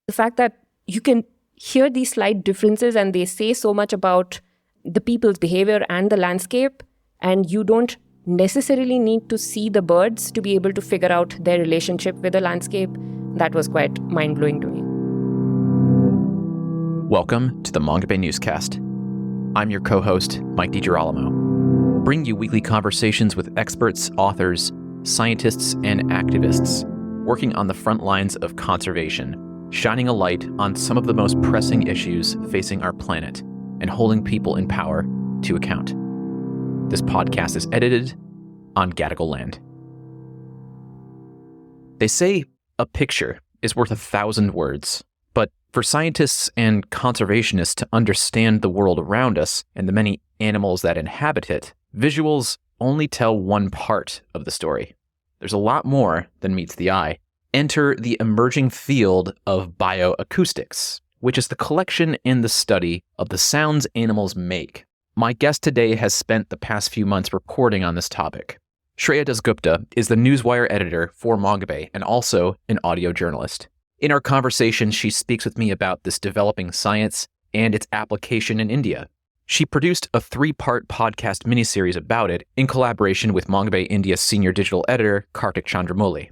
The fact that you can hear these slight differences and they say so much about the people's behavior and the landscape, and you don't necessarily need to see the birds to be able to figure out their relationship with the landscape, that was quite mind-blowing to me. Welcome to the Mongabay Newscast. I'm your co-host, Mike DiGirolamo. Bring you weekly conversations with experts, authors, scientists, and activists working on the front lines of conservation, shining a light on some of the most pressing issues facing our planet and holding people in power to account. This podcast is edited on Gadigal land. They say a picture is worth 1,000 words, but for scientists and conservationists to understand the world around us and the many animals that inhabit it, visuals only tell one part of the story. There's a lot more than meets the eye. Enter the emerging field of bioacoustics, which is the collection and the study of the sounds animals make. My guest today has spent the past few months reporting on this topic. Shreya Dasgupta is the Newswire editor for Mongabay and also an audio journalist. In our conversation, she speaks with me about this developing science and its application in India. She produced a 3-part podcast miniseries about it in collaboration with Mongabay India's senior digital editor, Kartik Chandramouli.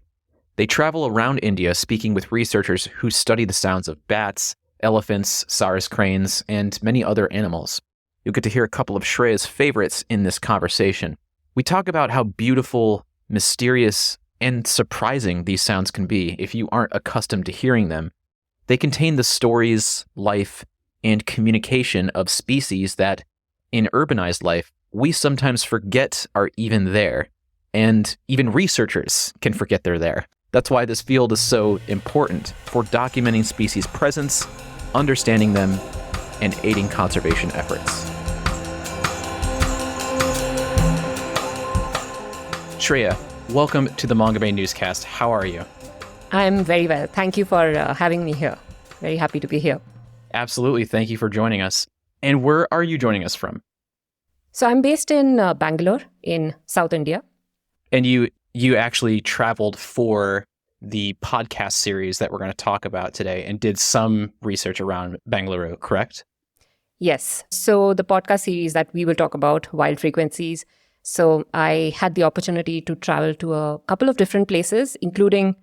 They travel around India speaking with researchers who study the sounds of bats, elephants, Sarus cranes, and many other animals. You'll get to hear a couple of Shreya's favorites in this conversation. We talk about how beautiful, mysterious, and surprising these sounds can be if you aren't accustomed to hearing them. They contain the stories, life, and communication of species that, in urbanized life, we sometimes forget are even there, and even researchers can forget they're there. That's why this field is so important for documenting species' presence, understanding them, and aiding conservation efforts. Shreya, welcome to the Mongabay Newscast. How are you? I'm very well. Thank you for having me here. Very happy to be here. Absolutely. Thank you for joining us. And where are you joining us from? So I'm based in Bangalore in South India. And you actually traveled for the podcast series that we're going to talk about today and did some research around Bangalore, correct? Yes. So the podcast series that we will talk about, Wild Frequencies. So I had the opportunity to travel to a couple of different places, including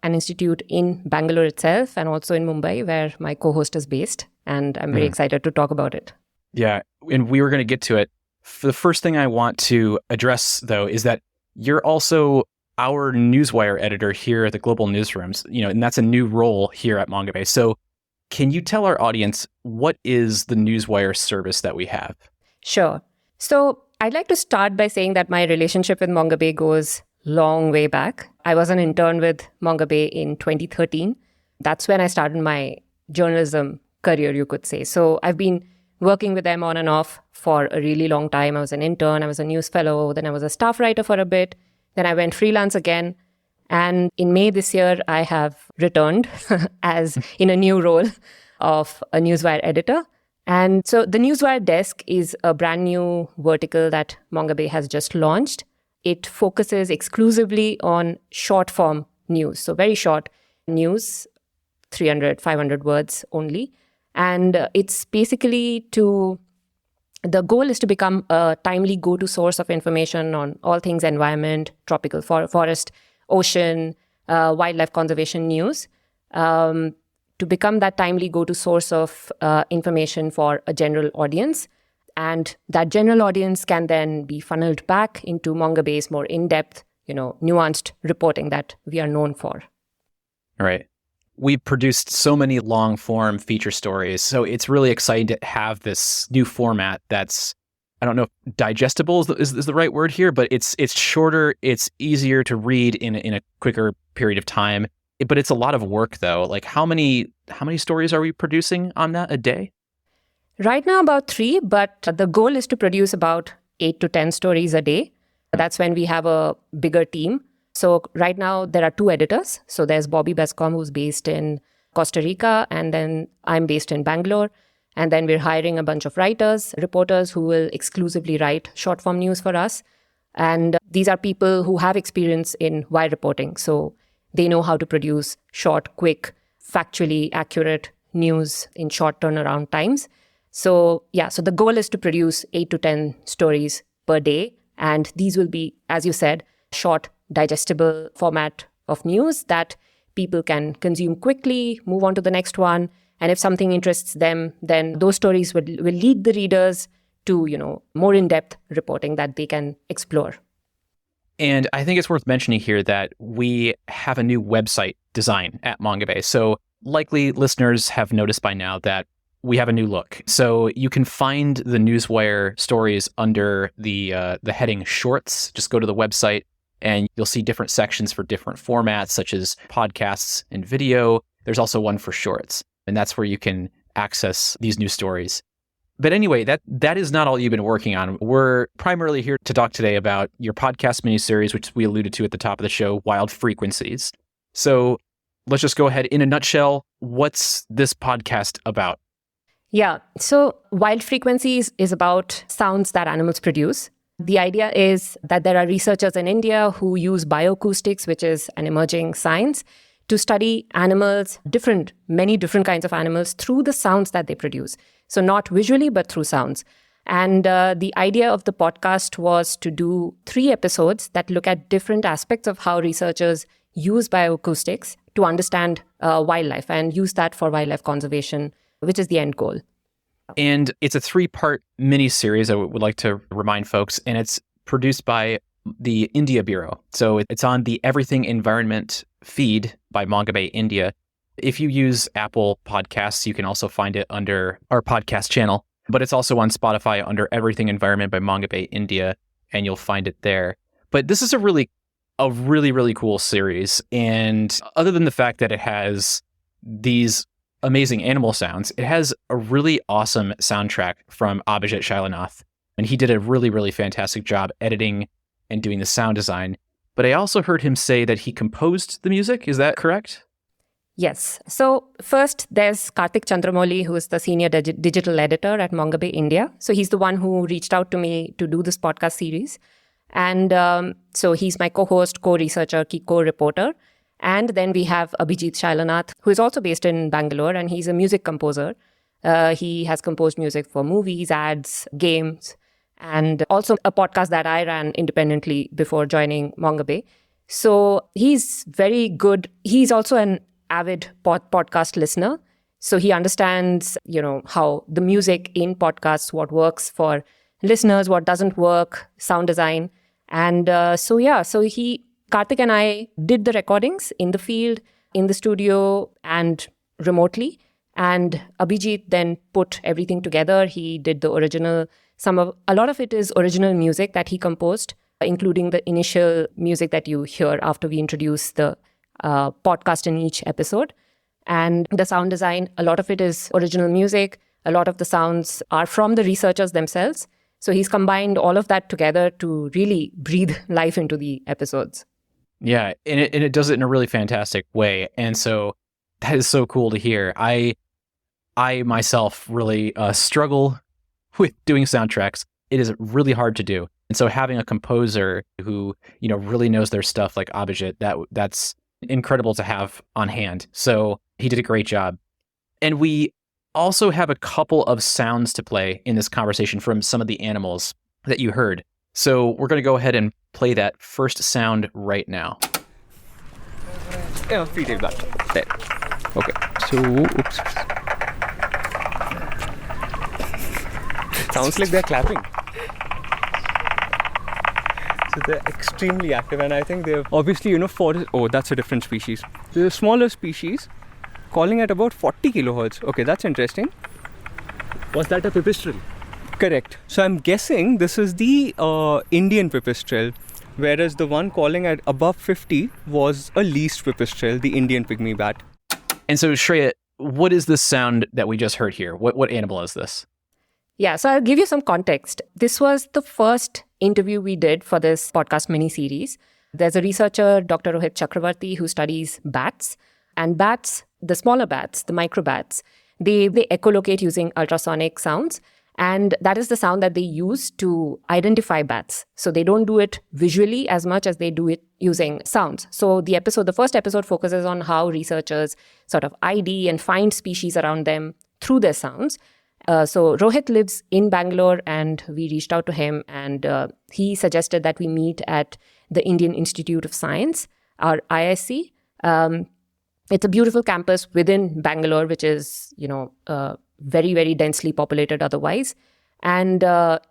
an institute in Bangalore itself and also in Mumbai, where my co-host is based. And I'm very excited to talk about it. Yeah, and we were going to get to it. The first thing I want to address, though, is that you're also our Newswire editor here at the Global Newsrooms, and that's a new role here at Mongabay. So can you tell our audience what is the Newswire service that we have? Sure. So I'd like to start by saying that my relationship with Mongabay goes long way back. I was an intern with Mongabay in 2013. That's when I started my journalism career, you could say. So I've been working with them on and off for a really long time. I was an intern, I was a news fellow, then I was a staff writer for a bit, then I went freelance again. And in May this year, I have returned as in a new role of a Newswire editor. And so the Newswire desk is a brand new vertical that Mongabay has just launched. It focuses exclusively on short form news. So very short news, 300, 500 words only. And it's basically the goal is to become a timely go-to source of information on all things environment, tropical forest, ocean, wildlife conservation news. To become that timely go-to source of information for a general audience. And that general audience can then be funneled back into Mongabay's more in-depth, nuanced reporting that we are known for. All right. We've produced so many long-form feature stories, so it's really exciting to have this new format that's, I don't know if digestible is the right word here, but it's shorter, it's easier to read in a quicker period of time. But it's a lot of work, though. Like, how many stories are we producing on that a day? Right now, about 3, but the goal is to produce about 8 to 10 stories a day. That's when we have a bigger team. So right now, there are 2 editors. So there's Bobby Bescom, who's based in Costa Rica, and then I'm based in Bangalore. And then we're hiring a bunch of writers, reporters who will exclusively write short form news for us. And these are people who have experience in wire reporting. So they know how to produce short, quick, factually accurate news in short turnaround times. So the goal is to produce 8 to 10 stories per day. And these will be, as you said, short, digestible format of news that people can consume quickly, move on to the next one. And if something interests them, then those stories will lead the readers to, more in-depth reporting that they can explore. And I think it's worth mentioning here that we have a new website design at Mongabay. So likely listeners have noticed by now that we have a new look. So you can find the Newswire stories under the heading Shorts. Just go to the website and you'll see different sections for different formats, such as podcasts and video. There's also one for shorts, and that's where you can access these new stories. But anyway, that is not all you've been working on. We're primarily here to talk today about your podcast miniseries, which we alluded to at the top of the show, Wild Frequencies. So let's just go ahead. In a nutshell, what's this podcast about? Yeah, so Wild Frequencies is about sounds that animals produce. The idea is that there are researchers in India who use bioacoustics, which is an emerging science, to study animals, many different kinds of animals, through the sounds that they produce. So not visually, but through sounds. And the idea of the podcast was to do 3 episodes that look at different aspects of how researchers use bioacoustics to understand wildlife and use that for wildlife conservation, which is the end goal. And it's a 3-part mini-series, I would like to remind folks, and it's produced by the India Bureau. So it's on the Everything Environment feed by Mongabay India. If you use Apple Podcasts, you can also find it under our podcast channel, but it's also on Spotify under Everything Environment by Mongabay India, and you'll find it there. But this is a really, really cool series. And other than the fact that it has these amazing animal sounds, it has a really awesome soundtrack from Abhijit Shailanath. And he did a really, really fantastic job editing and doing the sound design. But I also heard him say that he composed the music. Is that correct? Yes. So first, there's Kartik Chandramouli, who is the senior digital editor at Mongabay India. So he's the one who reached out to me to do this podcast series. And so he's my co-host, co-researcher, co-reporter. And then we have Abhijit Shailanath, who is also based in Bangalore, and he's a music composer. He has composed music for movies, ads, games, and also a podcast that I ran independently before joining Mongabay. So he's very good. He's also an avid podcast listener. So he understands, how the music in podcasts, what works for listeners, what doesn't work, sound design. And Kartik and I did the recordings in the field, in the studio, and remotely. And Abhijit then put everything together. He did the original. A lot of it is original music that he composed, including the initial music that you hear after we introduce the podcast in each episode. And the sound design, a lot of it is original music. A lot of the sounds are from the researchers themselves. So he's combined all of that together to really breathe life into the episodes. Yeah, and it does it in a really fantastic way. And so that is so cool to hear. I myself really struggle with doing soundtracks. It is really hard to do. And so having a composer who, really knows their stuff like Abhijit, that's incredible to have on hand. So he did a great job. And we also have a couple of sounds to play in this conversation from some of the animals that you heard. So we're going to go ahead and play that first sound right now. Yeah, free take that. There. Okay. So, oops. Sounds like they're clapping. So they're extremely active, and I think they're obviously, that's a different species. They're a smaller species, calling at about 40 kilohertz. Okay, that's interesting. Was that a pipistrel? Correct. So I'm guessing this is the Indian pipistrel, whereas the one calling at above 50 was a least pipistrel, the Indian pygmy bat. And so, Shreya, what is this sound that we just heard here? What animal is this? Yeah, so I'll give you some context. This was the first interview we did for this podcast mini-series. There's a researcher, Dr. Rohit Chakravarti, who studies bats. And bats, the smaller bats, the microbats, they echolocate using ultrasonic sounds. And that is the sound that they use to identify bats. So they don't do it visually as much as they do it using sounds. So the first episode focuses on how researchers sort of ID and find species around them through their sounds. So Rohit lives in Bangalore, and we reached out to him, and he suggested that we meet at the Indian Institute of Science, or IISc. It's a beautiful campus within Bangalore, which is, very, very densely populated otherwise. And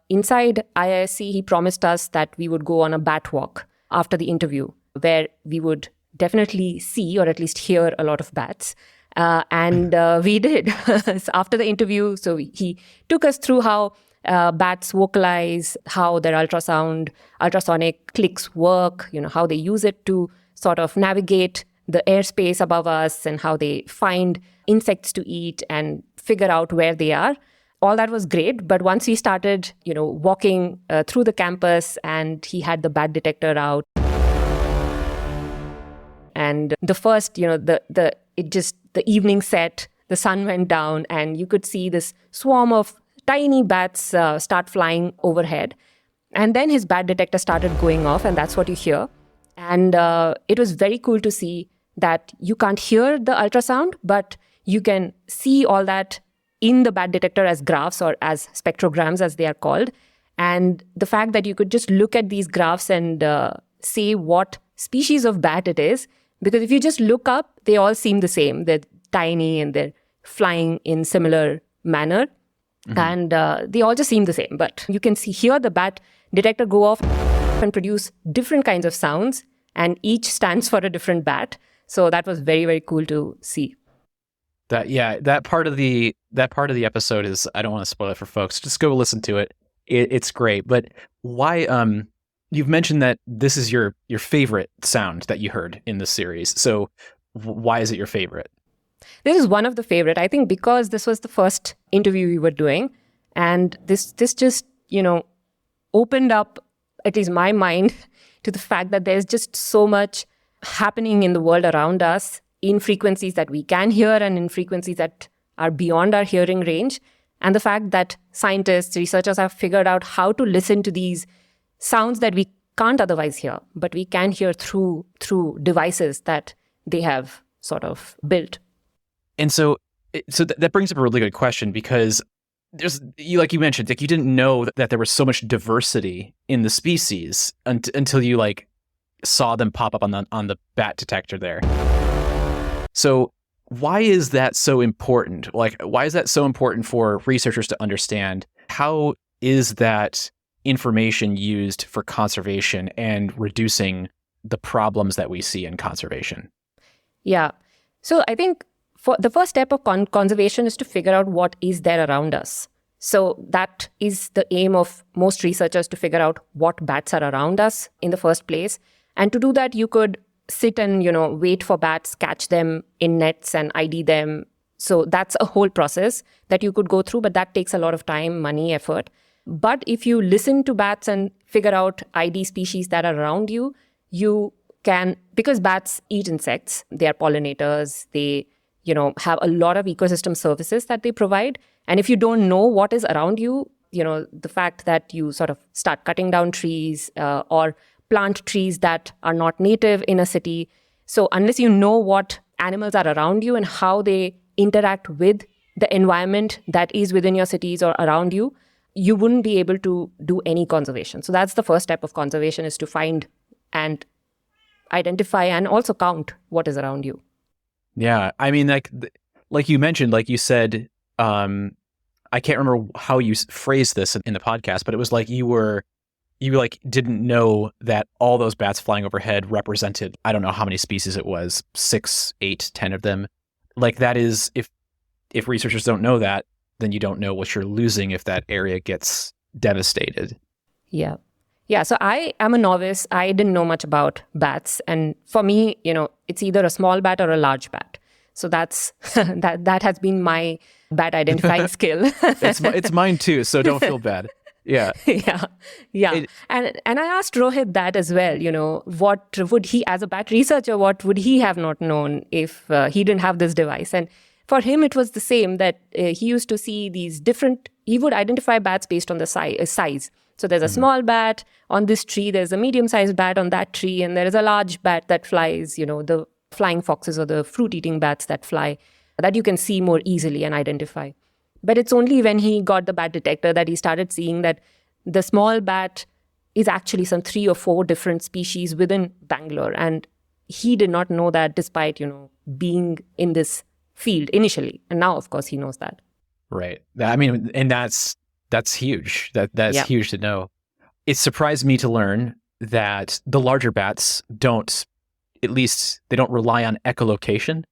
inside IISc, he promised us that we would go on a bat walk after the interview, where we would definitely see, or at least hear, a lot of bats. And we did. So after the interview, so he took us through how bats vocalize, how their ultrasonic clicks work, how they use it to sort of navigate the airspace above us, and how they find insects to eat and figure out where they are. All that was great. But once we started, walking through the campus, and he had the bat detector out, and the first, the evening set, the sun went down, and you could see this swarm of tiny bats start flying overhead. And then his bat detector started going off, and that's what you hear. And it was very cool to see that you can't hear the ultrasound, but you can see all that in the bat detector as graphs, or as spectrograms, as they are called. And the fact that you could just look at these graphs and say what species of bat it is, because if you just look up, they all seem the same. They're tiny and they're flying in similar manner. And they all just seem the same. But you can hear the bat detector go off and produce different kinds of sounds, and each stands for a different bat. So that was very, very cool to see. That part of the episode is, I don't want to spoil it for folks. Just go listen to it. It's great. But why? You've mentioned that this is your favorite sound that you heard in the series. So why is it your favorite? This is one of the favorite, I think, because this was the first interview we were doing. And this just, opened up, at least my mind, to the fact that there's just so much happening in the world around us, in frequencies that we can hear and in frequencies that are beyond our hearing range. And the fact that scientists, researchers have figured out how to listen to these sounds that we can't otherwise hear, but we can hear through devices that they have sort of built. And so that brings up a really good question, because like you mentioned, you didn't know that there was so much diversity in the species until you saw them pop up on the bat detector there. So why is that so important? Why is that so important for researchers to understand? How is that information used for conservation and reducing the problems that we see in conservation? Yeah. So I think for the first step of conservation is to figure out what is there around us. So that is the aim of most researchers, to figure out what bats are around us in the first place. And to do that, you could sit and, wait for bats, catch them in nets and ID them. So that's a whole process that you could go through, but that takes a lot of time, money, effort. But if you listen to bats and figure out ID species that are around you, you can, because bats eat insects, they are pollinators, they have a lot of ecosystem services that they provide. And if you don't know what is around you, the fact that you sort of start cutting down trees or plant trees that are not native in a city. So unless you know what animals are around you and how they interact with the environment that is within your cities or around you, you wouldn't be able to do any conservation. So that's the first step of conservation, is to find and identify and also count what is around you. Yeah, I mean, like you mentioned, like you said, I can't remember how you phrased this in the podcast, but it was like you didn't know that all those bats flying overhead represented, I don't know how many species it was, 6, 8, 10 of them. Like, that is, if researchers don't know that, then you don't know what you're losing if that area gets devastated. Yeah. Yeah, so I am a novice. I didn't know much about bats. And for me, it's either a small bat or a large bat. So that's that has been my bat identifying skill. It's mine too, so don't feel bad. Yeah. Yeah. And I asked Rohit that as well, what would he, as a bat researcher, what would he have not known if he didn't have this device? And for him, it was the same, that he used to see these different, he would identify bats based on the size. So there's a small bat on this tree, there's a medium-sized bat on that tree, and there is a large bat that flies, the flying foxes or the fruit-eating bats that fly, that you can see more easily and identify. But it's only when he got the bat detector that he started seeing that the small bat is actually some 3 or 4 different species within Bangalore. And he did not know that, despite, being in this field initially. And now, of course, he knows that. Right. I mean, and that's huge. That's huge to know. It surprised me to learn that the larger bats don't rely on echolocation.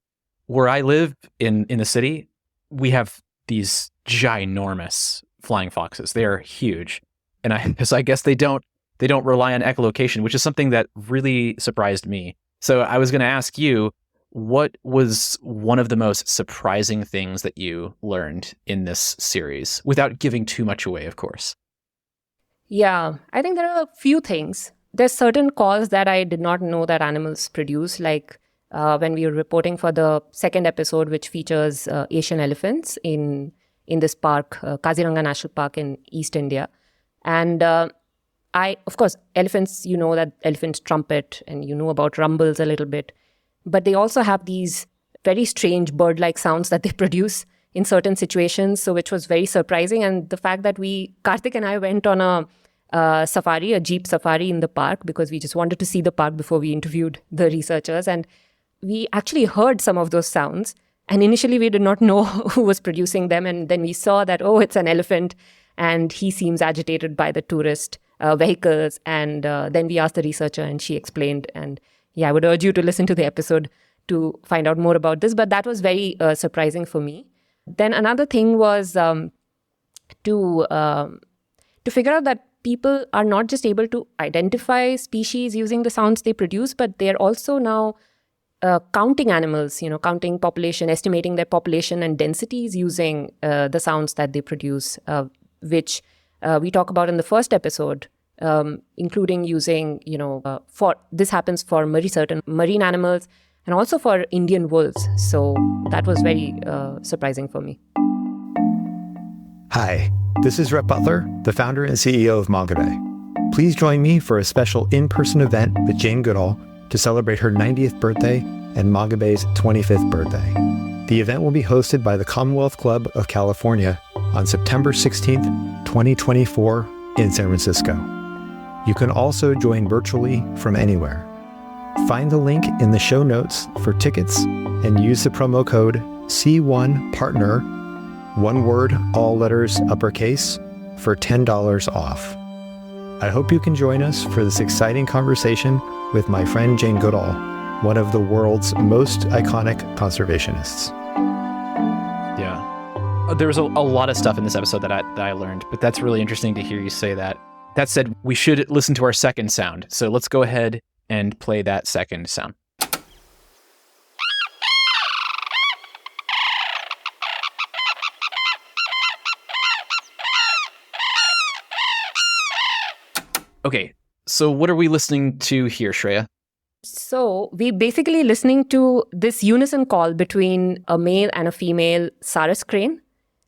Where I live in the city, we have these ginormous flying foxes. They are huge. And I guess they don't rely on echolocation, which is something that really surprised me. So I was going to ask you, what was one of the most surprising things that you learned in this series, without giving too much away, of course? Yeah, I think there are a few things. There's certain calls that I did not know that animals produce, like when we were reporting for the second episode, which features Asian elephants in this park, Kaziranga National Park in East India. And of course, elephants, that elephants trumpet, and about rumbles a little bit. But they also have these very strange bird-like sounds that they produce in certain situations, so which was very surprising. And the fact that Kartik and I went on a safari, a jeep safari in the park, because we just wanted to see the park before we interviewed the researchers. And we actually heard some of those sounds. And initially, we did not know who was producing them. And then we saw that, it's an elephant, and he seems agitated by the tourist vehicles. And then we asked the researcher, and she explained. And I would urge you to listen to the episode to find out more about this. But that was very surprising for me. Then another thing was to figure out that people are not just able to identify species using the sounds they produce, but they're also now counting animals, counting population, estimating their population and densities using the sounds that they produce, which we talk about in the first episode, including using, this happens for certain marine animals and also for Indian wolves. So that was very surprising for me. Hi, this is Rhett Butler, the founder and CEO of Mongabay. Please join me for a special in-person event with Jane Goodall to celebrate her 90th birthday and Mongabay's 25th birthday. The event will be hosted by the Commonwealth Club of California on September 16th, 2024 in San Francisco. You can also join virtually from anywhere. Find the link in the show notes for tickets and use the promo code C1PARTNER, one word, all letters uppercase, for $10 off. I hope you can join us for this exciting conversation with my friend Jane Goodall, one of the world's most iconic conservationists. Yeah. There was a lot of stuff in this episode that I learned, but that's really interesting to hear you say that. That said, we should listen to our second sound. So let's go ahead and play that second sound. Okay, so what are we listening to here, Shreya? So we're basically listening to this unison call between a male and a female Sarus crane.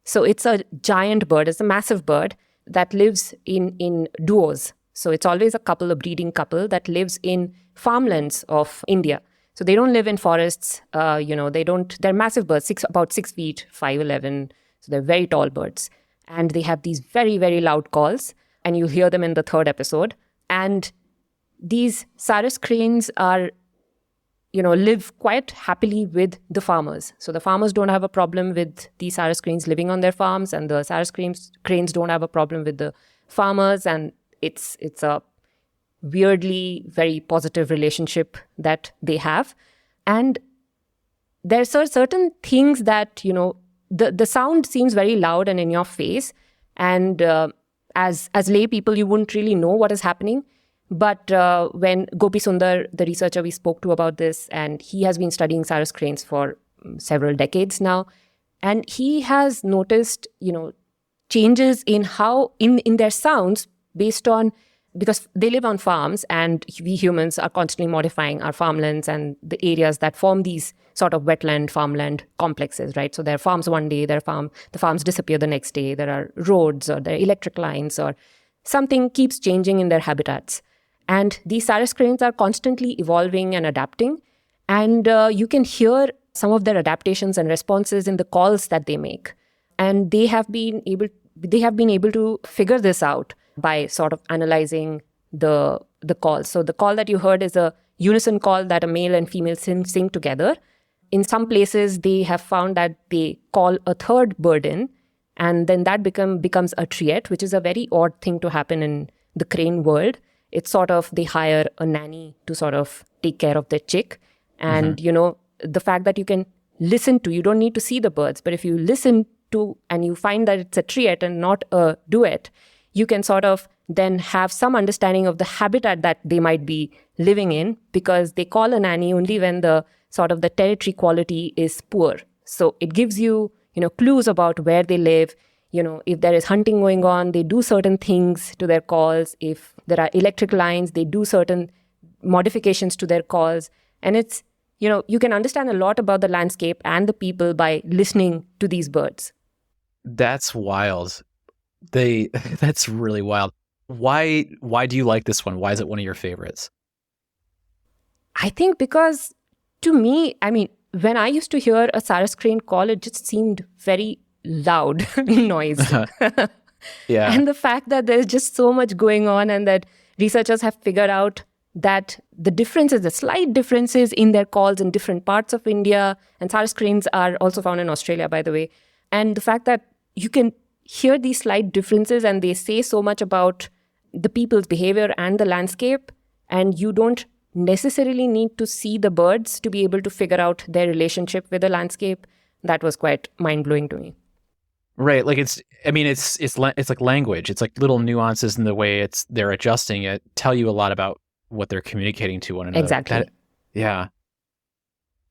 So it's a giant bird, it's a massive bird that lives in duos. So it's always a breeding couple that lives in farmlands of India. So they don't live in forests, they're massive birds, about 6 feet, 5'11". So they're very tall birds. And they have these very, very loud calls. And you'll hear them in the third episode. And these Sarus cranes are, live quite happily with the farmers. So the farmers don't have a problem with the Sarus cranes living on their farms, and the Sarus cranes don't have a problem with the farmers. And it's a weirdly very positive relationship that they have. And there's certain things that, the sound seems very loud and in your face. And as lay people, you wouldn't really know what is happening. But when Gopi Sundar, the researcher we spoke to about this, and he has been studying Sarus cranes for several decades now, and he has noticed, changes in how in their sounds based on because they live on farms, and we humans are constantly modifying our farmlands and the areas that form these sort of wetland, farmland complexes, right? So there are farms one day, the farms disappear the next day. There are roads or there are electric lines or something keeps changing in their habitats. And these Sarus cranes are constantly evolving and adapting. And you can hear some of their adaptations and responses in the calls that they make. And they have been able to figure this out by sort of analyzing the calls. So the call that you heard is a unison call that a male and female sing together. In some places, they have found that they call a third bird in, and then that becomes a triet, which is a very odd thing to happen in the crane world. It's sort of they hire a nanny to sort of take care of their chick. And, the fact that you can listen to, you don't need to see the birds, but if you listen to and you find that it's a triet and not a duet, you can sort of then have some understanding of the habitat that they might be living in, because they call a nanny only when the sort of the territory quality is poor. So it gives you, clues about where they live. If there is hunting going on, they do certain things to their calls. If there are electric lines, they do certain modifications to their calls. And it's, you can understand a lot about the landscape and the people by listening to these birds. That's wild. That's really wild. Why do you like this one? Why is it one of your favorites? I think because to me, when I used to hear a Sarus crane call, it just seemed very loud noise. Yeah. And the fact that there's just so much going on, and that researchers have figured out that the slight differences in their calls in different parts of India, and Sarus cranes are also found in Australia, by the way. And the fact that you can hear these slight differences and they say so much about the people's behavior and the landscape, and you don't necessarily need to see the birds to be able to figure out their relationship with the landscape. That was quite mind-blowing to me. Right. Like it's like language. It's like little nuances in the way they're adjusting it tell you a lot about what they're communicating to one another. Exactly. Yeah.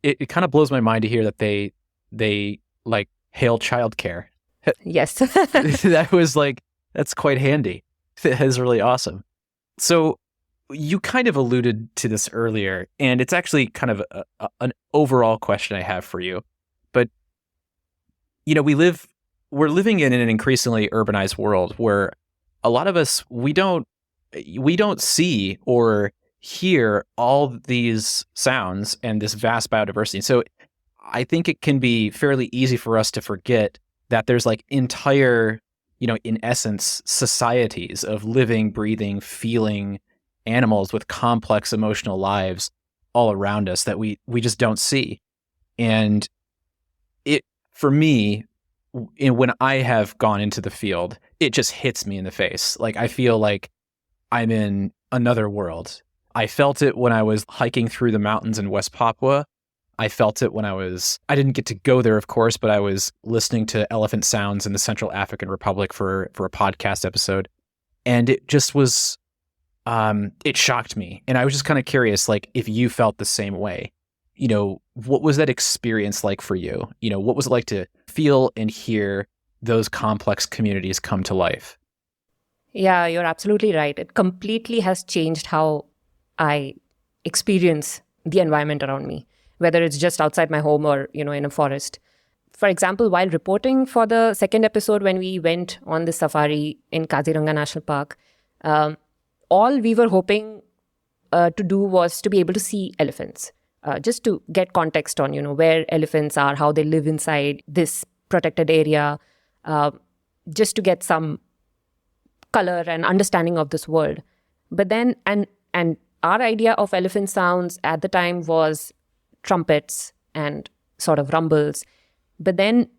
It kind of blows my mind to hear that they like hail childcare. Yes. That's quite handy. That is really awesome. So you kind of alluded to this earlier, and it's actually kind of an overall question I have for you. But, we're living in an increasingly urbanized world where a lot of us, we don't see or hear all these sounds and this vast biodiversity. So I think it can be fairly easy for us to forget that there's like entire, in essence, societies of living, breathing, feeling animals with complex emotional lives all around us that we just don't see. And for me, when I have gone into the field, it just hits me in the face. Like I feel like I'm in another world. I felt it when I was hiking through the mountains in West Papua. I felt it when I didn't get to go there, of course, but I was listening to elephant sounds in the Central African Republic for a podcast episode. And it just was, it shocked me. And I was just kind of curious, like, if you felt the same way. What was that experience like for you? What was it like to feel and hear those complex communities come to life? Yeah, you're absolutely right. It completely has changed how I experience the environment around me, whether it's just outside my home or, in a forest. For example, while reporting for the second episode, when we went on the safari in Kaziranga National Park, all we were hoping to do was to be able to see elephants. Just to get context on, where elephants are, how they live inside this protected area, just to get some color and understanding of this world. But then, and our idea of elephant sounds at the time was trumpets and sort of rumbles. But then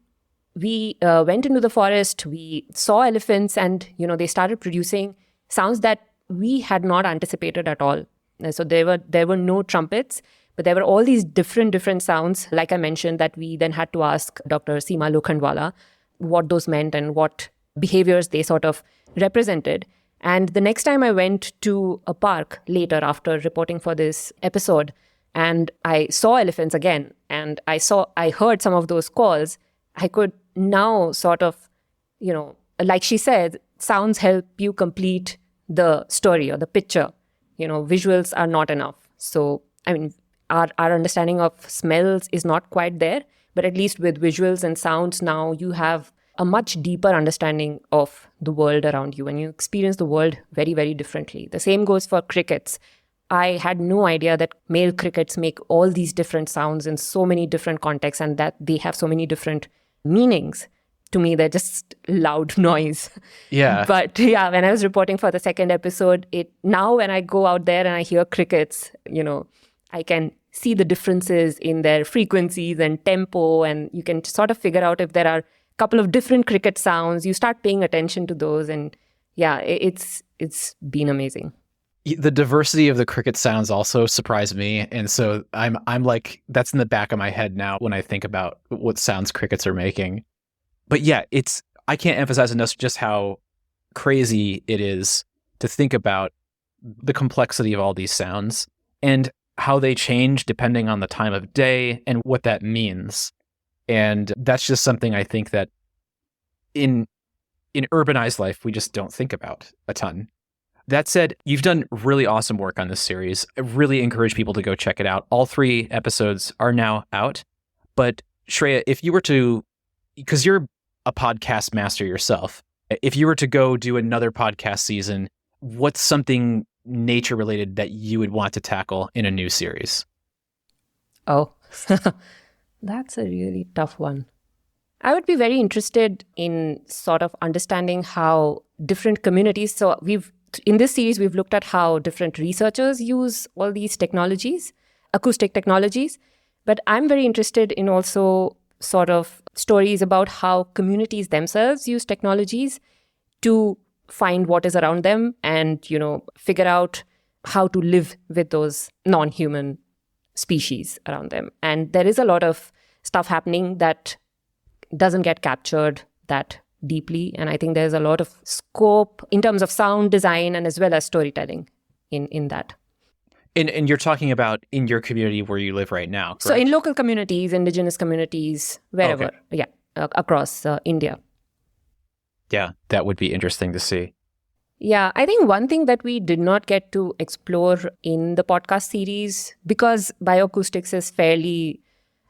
we went into the forest, we saw elephants, and, they started producing sounds that we had not anticipated at all. So there were no trumpets, but there were all these different sounds, like I mentioned, that we then had to ask Dr. Seema Lokhandwala what those meant and what behaviors they sort of represented. And the next time I went to a park later after reporting for this episode, and I saw elephants again, and I heard some of those calls, I could now sort of, like she said, sounds help you complete the story or the picture. Visuals are not enough. So, our understanding of smells is not quite there, but at least with visuals and sounds now, you have a much deeper understanding of the world around you, and you experience the world very, very differently. The same goes for crickets. I had no idea that male crickets make all these different sounds in so many different contexts and that they have so many different meanings. To me, they're just loud noise. Yeah. But yeah, when I was reporting for the second episode, now when I go out there and I hear crickets, I can see the differences in their frequencies and tempo, and you can sort of figure out if there are a couple of different cricket sounds. You start paying attention to those, and yeah, it's been amazing. The diversity of the cricket sounds also surprised me, and so I'm like, that's in the back of my head now when I think about what sounds crickets are making. But yeah, I can't emphasize enough just how crazy it is to think about the complexity of all these sounds and how they change depending on the time of day and what that means. And that's just something I think that in urbanized life, we just don't think about a ton. That said, you've done really awesome work on this series. I really encourage people to go check it out. All 3 episodes are now out. But Shreya, if you were to, because you're a podcast master yourself, if you were to go do another podcast season, what's something nature related that you would want to tackle in a new series? Oh, that's a really tough one. I would be very interested in sort of understanding how different communities, so in this series, we've looked at how different researchers use all these technologies, acoustic technologies, but I'm very interested in also sort of stories about how communities themselves use technologies to find what is around them and, figure out how to live with those non-human species around them. And there is a lot of stuff happening that doesn't get captured that deeply. And I think there's a lot of scope in terms of sound design and as well as storytelling in that. And you're talking about in your community where you live right now, correct? So in local communities, indigenous communities, wherever, okay. Across India. Yeah, that would be interesting to see. Yeah, I think one thing that we did not get to explore in the podcast series, because bioacoustics is fairly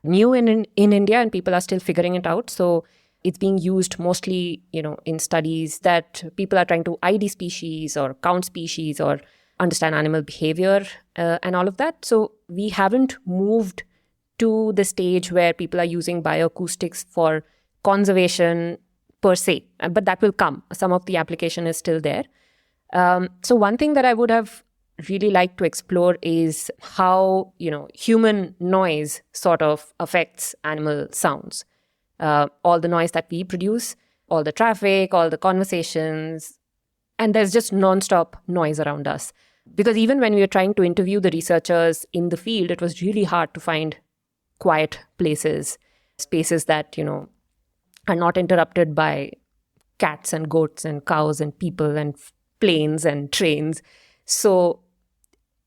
new in India and people are still figuring it out. So it's being used mostly, in studies that people are trying to ID species or count species or understand animal behavior and all of that. So we haven't moved to the stage where people are using bioacoustics for conservation per se, but that will come. Some of the application is still there. So one thing that I would have really liked to explore is how, human noise sort of affects animal sounds. All the noise that we produce, all the traffic, all the conversations, and there's just nonstop noise around us. Because even when we were trying to interview the researchers in the field, it was really hard to find quiet places, spaces that, are not interrupted by cats and goats and cows and people and planes and trains. So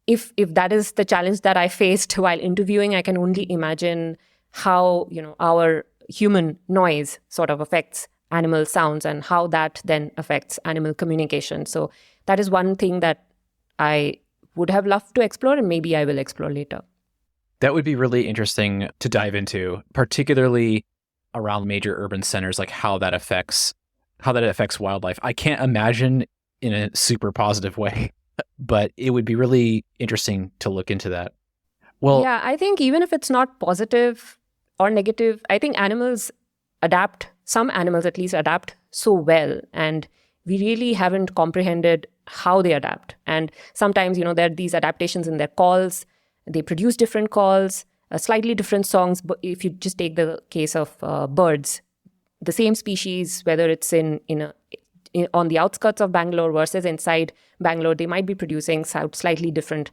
if that is the challenge that I faced while interviewing, I can only imagine how, our human noise sort of affects animal sounds and how that then affects animal communication. So that is one thing that I would have loved to explore, and maybe I will explore later. That would be really interesting to dive into, particularly around major urban centers, like how that affects wildlife. I can't imagine in a super positive way, but it would be really interesting to look into that. Well, yeah, I think even if it's not positive or negative, I think animals adapt, some animals at least adapt so well, and we really haven't comprehended how they adapt. And sometimes, there are these adaptations in their calls. They produce different calls, slightly different songs. But if you just take the case of birds, the same species, whether it's on the outskirts of Bangalore versus inside Bangalore, they might be producing slightly different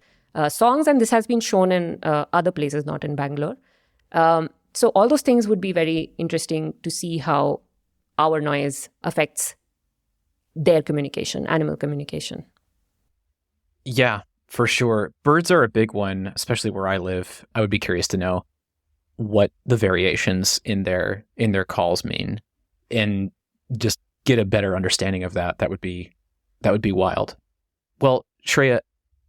songs. And this has been shown in other places, not in Bangalore. So all those things would be very interesting to see how our noise affects their communication, animal communication. Yeah, for sure. Birds are a big one, especially where I live. I would be curious to know what the variations in their calls mean, and just get a better understanding of that. That would be wild. Well, Shreya,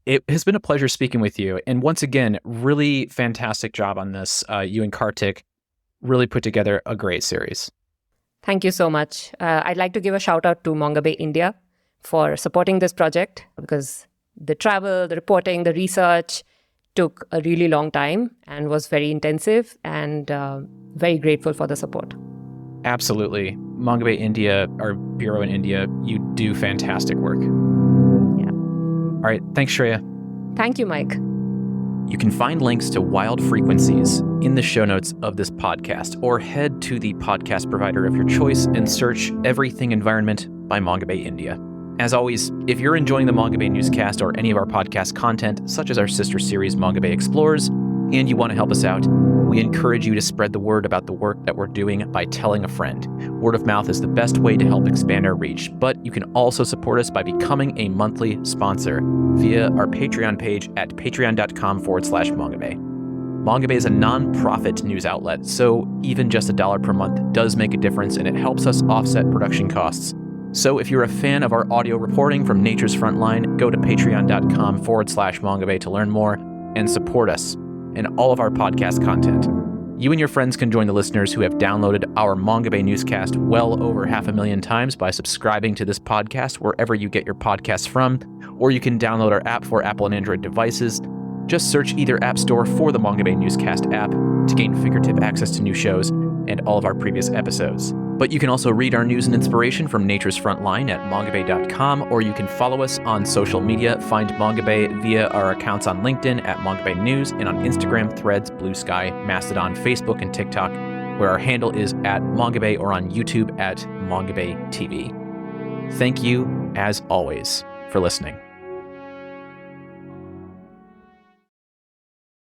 it has been a pleasure speaking with you. And once again, really fantastic job on this. You and Kartik really put together a great series. Thank you so much. I'd like to give a shout out to Mongabay India for supporting this project, because the travel, the reporting, the research took a really long time and was very intensive, and very grateful for the support. Absolutely. Mongabay India, our bureau in India, you do fantastic work. Yeah. All right. Thanks, Shreya. Thank you, Mike. You can find links to Wild Frequencies in the show notes of this podcast, or head to the podcast provider of your choice and search Everything Environment by Mongabay India. As always, if you're enjoying the Mongabay Newscast or any of our podcast content, such as our sister series Mongabay Explores, and you want to help us out, we encourage you to spread the word about the work that we're doing by telling a friend. Word of mouth is the best way to help expand our reach, but you can also support us by becoming a monthly sponsor via our Patreon page at patreon.com/Mongabay. Mongabay is a non-profit news outlet, so even just $1 per month does make a difference, and it helps us offset production costs. So if you're a fan of our audio reporting from Nature's Frontline, go to patreon.com/Mongabay to learn more and support us and all of our podcast content. You and your friends can join the listeners who have downloaded our Mongabay Newscast well over 500,000 times by subscribing to this podcast wherever you get your podcasts from, or you can download our app for Apple and Android devices. Just search either app store for the Mongabay Newscast app to gain fingertip access to new shows and all of our previous episodes. But you can also read our news and inspiration from Nature's Frontline at mongabay.com, or you can follow us on social media. Find Mongabay via our accounts on LinkedIn at Mongabay News, and on Instagram, Threads, Blue Sky, Mastodon, Facebook, and TikTok, where our handle is at Mongabay, or on YouTube at Mongabay TV. Thank you, as always, for listening.